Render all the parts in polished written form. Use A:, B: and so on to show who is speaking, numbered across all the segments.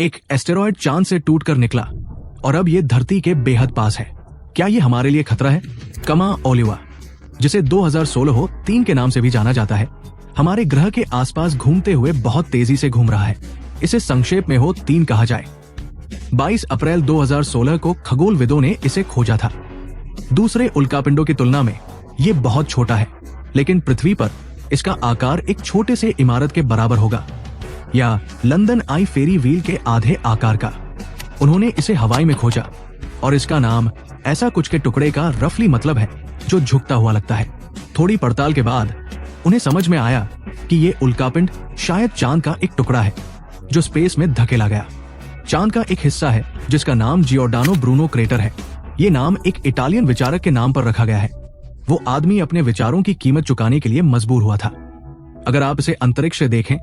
A: एक एस्टेरॉयड चांद से टूटकर निकला और अब ये धरती के बेहद पास है। क्या ये हमारे लिए खतरा है? कमा ओलिवा, जिसे 2016 3 के नाम से भी जाना जाता है, हमारे ग्रह के आसपास घूमते हुए बहुत तेजी से घूम रहा है। इसे संक्षेप में 3 कहा जाए। 22 अप्रैल 2016 को खगोलविदों ने इसे खोजा था। दूसरे उल्कापिंडों की तुलना में ये बहुत छोटा है, लेकिन पृथ्वी पर इसका आकार एक छोटे से इमारत के बराबर होगा, या लंदन आई फेरी व्हील के आधे आकार का। उन्होंने इसे हवाई में खोजा और इसका नाम ऐसा कुछ के टुकड़े का रफली मतलब है जो झुकता हुआ लगता है। थोड़ी पड़ताल के बाद उन्हें समझ में आया कि ये उल्कापिंड शायद चांद का एक टुकड़ा है जो स्पेस में धकेला गया। चांद का एक हिस्सा है जिसका नाम जियोर्डानो ब्रूनो क्रेटर है। ये नाम एक इटालियन विचारक के नाम पर रखा गया है। वो आदमी अपने विचारों की कीमत चुकाने के लिए मजबूर हुआ था। अगर आप इसे अंतरिक्ष से देखें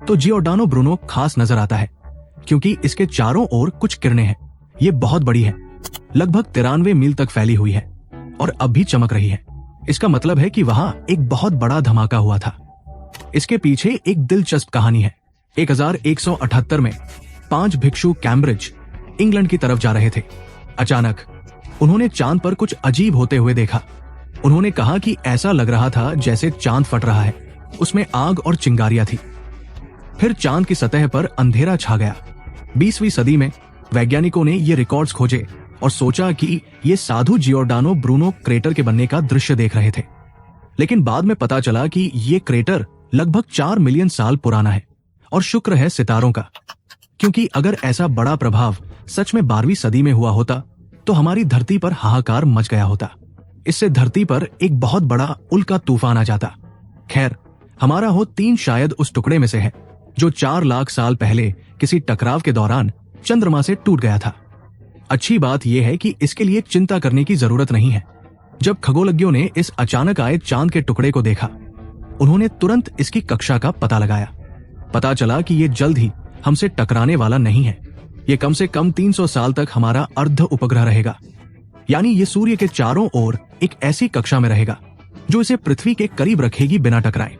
A: तो जियोर्डानो ब्रूनो खास नजर आता है क्योंकि इसके चारों ओर कुछ किरणें हैं। ये बहुत बड़ी है, लगभग 93 मील तक फैली हुई है और अब भी चमक रही है। इसका मतलब है कि वहां एक बहुत बड़ा धमाका हुआ था। इसके पीछे एक दिलचस्प कहानी है। 1178 में 5 भिक्षु कैम्ब्रिज, इंग्लैंड की तरफ जा रहे थे। अचानक उन्होंने चांद पर कुछ अजीब होते हुए देखा। उन्होंने कहा कि ऐसा लग रहा था जैसे चांद फट रहा है। उसमें आग और चिंगारियां थी। फिर चांद की सतह पर अंधेरा छा गया। 20वीं सदी में वैज्ञानिकों ने ये रिकॉर्ड्स खोजे और सोचा कि ये साधु जियोर्डानो ब्रूनो क्रेटर के बनने का दृश्य देख रहे थे। लेकिन बाद में पता चला कि ये क्रेटर लगभग 4 मिलियन साल पुराना है और शुक्र है सितारों का, क्योंकि अगर ऐसा बड़ा प्रभाव सच में 12वीं सदी में हुआ होता तो हमारी धरती पर हाहाकार मच गया होता। इससे धरती पर एक बहुत बड़ा उल्का तूफान आ जाता। खैर, हमारा 3 शायद उस टुकड़े में से है जो 4 लाख साल पहले किसी टकराव के दौरान चंद्रमा से टूट गया था। अच्छी बात यह है कि इसके लिए चिंता करने की जरूरत नहीं है। जब खगोलज्ञों ने इस अचानक आए चांद के टुकड़े को देखा, उन्होंने तुरंत इसकी कक्षा का पता लगाया। पता चला कि यह जल्द ही हमसे टकराने वाला नहीं है। यह कम से कम 300 साल तक हमारा अर्ध उपग्रह रहेगा, यानी ये सूर्य के चारों ओर एक ऐसी कक्षा में रहेगा जो इसे पृथ्वी के करीब रखेगी बिना टकराए।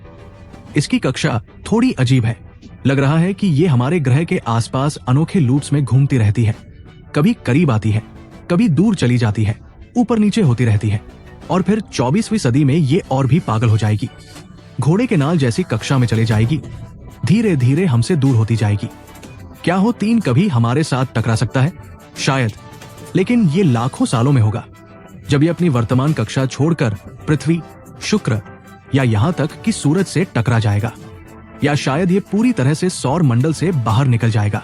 A: इसकी कक्षा थोड़ी अजीब है। लग रहा है कि ये हमारे ग्रह के आसपास अनोखे लूप्स में घूमती रहती है। कभी करीब आती है, कभी दूर चली जाती है, ऊपर नीचे होती रहती है और फिर 24वीं सदी में ये और भी पागल हो जाएगी। घोड़े के नाल जैसी कक्षा में चली जाएगी, धीरे धीरे हमसे दूर होती जाएगी। क्या 3 कभी हमारे साथ टकरा सकता है? शायद, लेकिन ये लाखों सालों में होगा, जब ये अपनी वर्तमान कक्षा छोड़कर पृथ्वी, शुक्र या यहाँ तक कि सूरज से टकरा जाएगा, या शायद ये पूरी तरह से सौर मंडल से बाहर निकल जाएगा।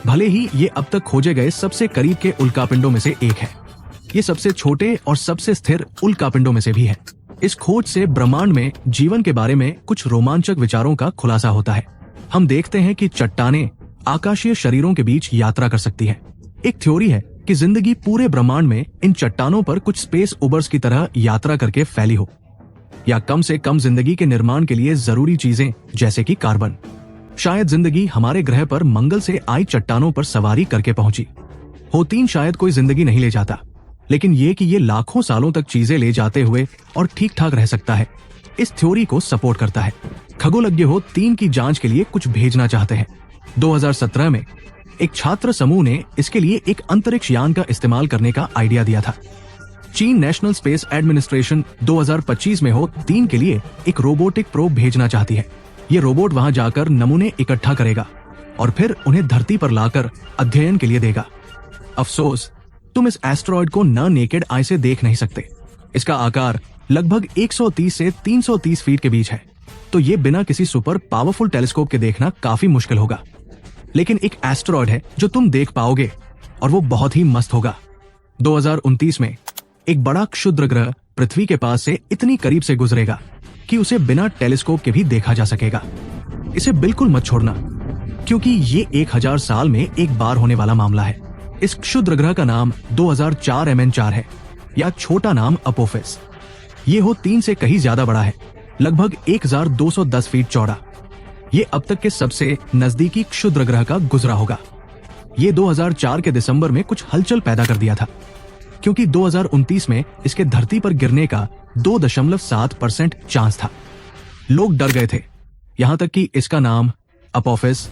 A: भले ही ये अब तक खोजे गए सबसे करीब के उल्कापिंडों में से एक है, ये सबसे छोटे और सबसे स्थिर उल्कापिंडों में से भी है। इस खोज से ब्रह्मांड में जीवन के बारे में कुछ रोमांचक विचारों का खुलासा होता है। हम देखते हैं कि चट्टानें आकाशीय शरीरों के बीच यात्रा कर सकती हैं। एक थ्योरी है कि जिंदगी पूरे ब्रह्मांड में इन चट्टानों पर कुछ स्पेस उबर्स की तरह यात्रा करके फैली हो, या कम से कम जिंदगी के निर्माण के लिए जरूरी चीजें जैसे कि कार्बन। शायद जिंदगी हमारे ग्रह पर मंगल से आई चट्टानों पर सवारी करके पहुंची। 3 शायद कोई जिंदगी नहीं ले जाता, लेकिन ये कि ये लाखों सालों तक चीजें ले जाते हुए और ठीक ठाक रह सकता है, इस थ्योरी को सपोर्ट करता है। खगोलज्ञ 3 की जांच के लिए कुछ भेजना चाहते हैं। 2017 में एक छात्र समूह ने इसके लिए एक अंतरिक्ष यान का इस्तेमाल करने का आइडिया दिया था। चीन नेशनल स्पेस एडमिनिस्ट्रेशन 2025 में 3 के लिए एक रोबोटिक प्रोब भेजना चाहती है। ये रोबोट वहां जाकर नमूने इकट्ठा करेगा और फिर उन्हें धरती पर लाकर अध्ययन के लिए देगा। अफसोस, तुम इस एस्टेरॉयड को न नेकेड आई से देख नहीं सकते। इसका आकार लगभग 130 से 330 फीट के बीच है, तो ये बिना किसी सुपर पावरफुल टेलीस्कोप के देखना काफी मुश्किल होगा। लेकिन एक एस्टेरॉयड है जो तुम देख पाओगे और वो बहुत ही मस्त होगा। 2029 में एक बड़ा क्षुद्र ग्रह पृथ्वी के पास से इतनी करीब से गुजरेगा कि उसे बिना टेलीस्कोप के भी देखा जा सकेगा। इसे बिल्कुल मत छोड़ना, क्योंकि ये 1000 साल में एक बार होने वाला मामला है। इस क्षुद्र ग्रह का नाम 2004 MN4 है, या छोटा नाम अपोफिस। ये 3 से कहीं ज्यादा बड़ा है, लगभग 1210 फीट चौड़ा। ये अब तक के सबसे नजदीकी क्षुद्र ग्रह का गुजरा होगा। ये 2004 के दिसंबर में कुछ हलचल पैदा कर दिया था, क्योंकि 2029 में इसके धरती पर गिरने का 2.7% चांस था। लोग डर गए थे, यहां तक कि इसका नाम अपोफिस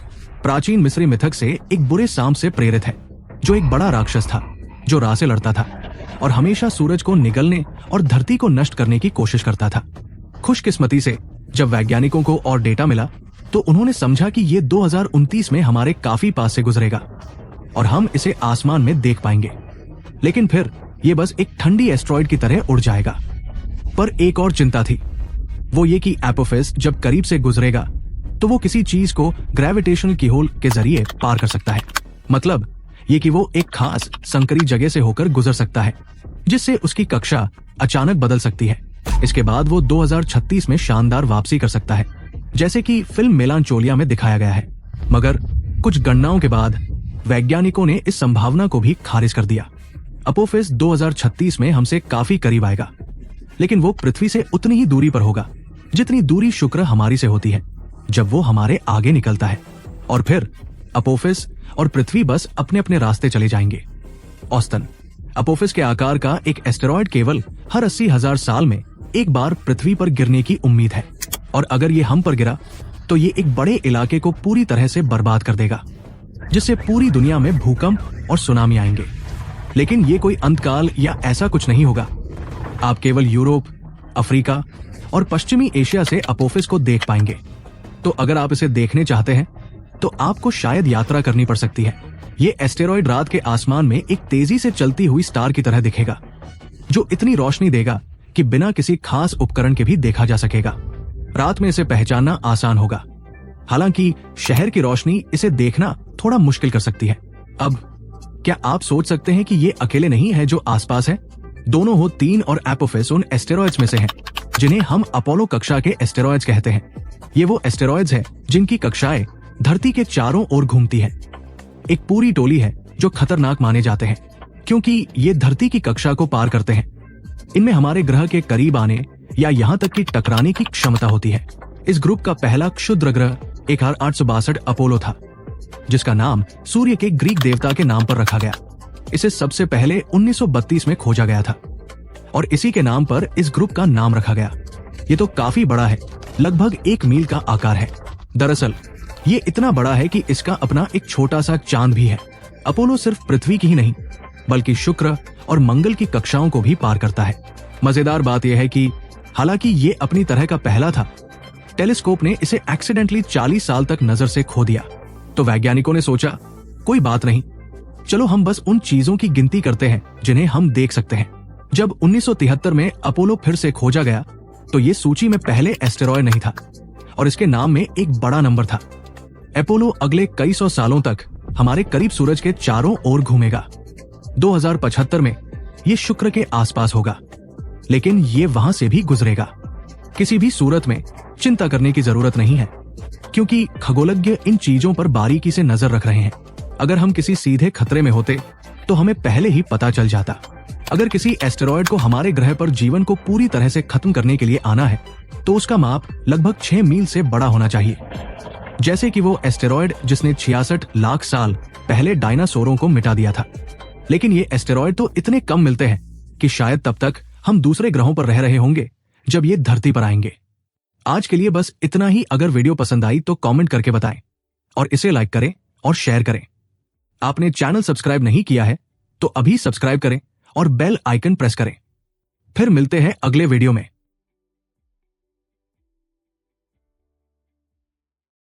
A: प्राचीन मिस्री मिथक से एक बुरे सांप से प्रेरित है, जो एक बड़ा राक्षस था जो राह से लड़ता था और हमेशा सूरज को निगलने और धरती को नष्ट करने की कोशिश करता था। खुशकिस्मती से जब वैज्ञानिकों को और डेटा मिला तो उन्होंने समझा कि ये 2029 में हमारे काफी पास से गुजरेगा और हम इसे आसमान में देख पाएंगे। लेकिन फिर ये बस एक ठंडी एस्ट्रॉइड की तरह उड़ जाएगा। पर एक और चिंता थी, वो ये कि एपोफिस जब करीब से गुजरेगा तो वो किसी चीज को ग्रेविटेशनल कीहोल के जरिए पार कर सकता है। मतलब ये कि वो एक खास संकरी जगह से होकर गुजर सकता है, जिससे उसकी कक्षा अचानक बदल सकती है। इसके बाद वो 2036 में शानदार वापसी कर सकता है, जैसे कि फिल्म मेलांचोलिया में दिखाया गया है। मगर कुछ गणनाओं के बाद वैज्ञानिकों ने इस संभावना को भी खारिज कर दिया। अपोफिस 2036 में हमसे काफी करीब आएगा, लेकिन वो पृथ्वी से उतनी ही दूरी पर होगा जितनी दूरी शुक्र हमारी से होती है जब वो हमारे आगे निकलता है। और फिर अपोफिस और पृथ्वी बस अपने अपने रास्ते चले जाएंगे। औसतन अपोफिस के आकार का एक एस्टेरॉयड केवल हर 80,000 साल में एक बार पृथ्वी पर गिरने की उम्मीद है, और अगर ये हम पर गिरा तो ये एक बड़े इलाके को पूरी तरह से बर्बाद कर देगा, जिससे पूरी दुनिया में भूकंप और सुनामी आएंगे। लेकिन ये कोई अंतकाल या ऐसा कुछ नहीं होगा। आप केवल यूरोप, अफ्रीका और पश्चिमी एशिया से अपोफिस को देख पाएंगे। तो अगर आप इसे देखने चाहते हैं तो आपको शायद यात्रा करनी पड़ सकती है। ये एस्टेरॉयड रात के आसमान में एक तेजी से चलती हुई स्टार की तरह दिखेगा, जो इतनी रोशनी देगा कि बिना किसी खास उपकरण के भी देखा जा सकेगा। रात में इसे पहचानना आसान होगा, हालांकि शहर की रोशनी इसे देखना थोड़ा मुश्किल कर सकती है। अब क्या आप सोच सकते हैं कि ये अकेले नहीं है जो आसपास है? दोनों हो 3 और एपोफिस उन एस्टेरॉयड्स में से हैं, जिन्हें हम अपोलो कक्षा के एस्टेरॉयड्स कहते हैं। ये वो एस्टेरॉयड्स हैं जिनकी कक्षाएं धरती के चारों ओर घूमती हैं। एक पूरी टोली है जो खतरनाक माने जाते हैं, क्योंकि ये धरती की कक्षा को पार करते हैं। इनमें हमारे ग्रह के करीब आने या यहाँ तक कि टकराने की क्षमता होती है। इस ग्रुप का पहला क्षुद्र ग्रह 1862 अपोलो था, जिसका नाम सूर्य के ग्रीक देवता के नाम पर रखा गया। इसे सबसे पहले 1932 में खोजा गया था और इसी के नाम पर इस ग्रुप का नाम रखा गया। ये तो काफी बड़ा है, लगभग 1 मील का आकार है। दरअसल ये इतना बड़ा है कि इसका अपना एक छोटा सा चांद भी है। अपोलो सिर्फ पृथ्वी की ही नहीं, बल्कि शुक्र और मंगल की कक्षाओं को भी पार करता है। मजेदार बात यह है कि हालांकि ये अपनी तरह का पहला था, टेलीस्कोप ने इसे एक्सीडेंटली 40 साल तक नजर से खो दिया। तो वैज्ञानिकों ने सोचा, कोई बात नहीं, चलो हम बस उन चीजों की गिनती करते हैं जिन्हें हम देख सकते हैं। जब 1973 में अपोलो फिर से खोजा गया तो ये सूची में पहले एस्टेरॉयड नहीं था और इसके नाम में एक बड़ा नंबर था। अपोलो अगले कई सौ सालों तक हमारे करीब सूरज के चारों ओर घूमेगा। 2075 में ये शुक्र के आसपास होगा, लेकिन ये वहां से भी गुजरेगा। किसी भी सूरत में चिंता करने की जरूरत नहीं है, क्योंकि खगोलज्ञ इन चीजों पर बारीकी से नजर रख रहे हैं। अगर हम किसी सीधे खतरे में होते तो हमें पहले ही पता चल जाता। अगर किसी एस्टेरॉयड को हमारे ग्रह पर जीवन को पूरी तरह से खत्म करने के लिए आना है तो उसका माप लगभग 6 मील से बड़ा होना चाहिए, जैसे कि वो एस्टेरॉयड जिसने 66 लाख साल पहले डायनासोरों को मिटा दिया था। लेकिन ये एस्टेरॉयड तो इतने कम मिलते हैं कि शायद तब तक हम दूसरे ग्रहों पर रह रहे होंगे जब ये धरती पर आएंगे। आज के लिए बस इतना ही। अगर वीडियो पसंद आई तो कमेंट करके बताएं और इसे लाइक करें और शेयर करें। आपने चैनल सब्सक्राइब नहीं किया है तो अभी सब्सक्राइब करें और बेल आइकन प्रेस करें। फिर मिलते हैं अगले वीडियो में।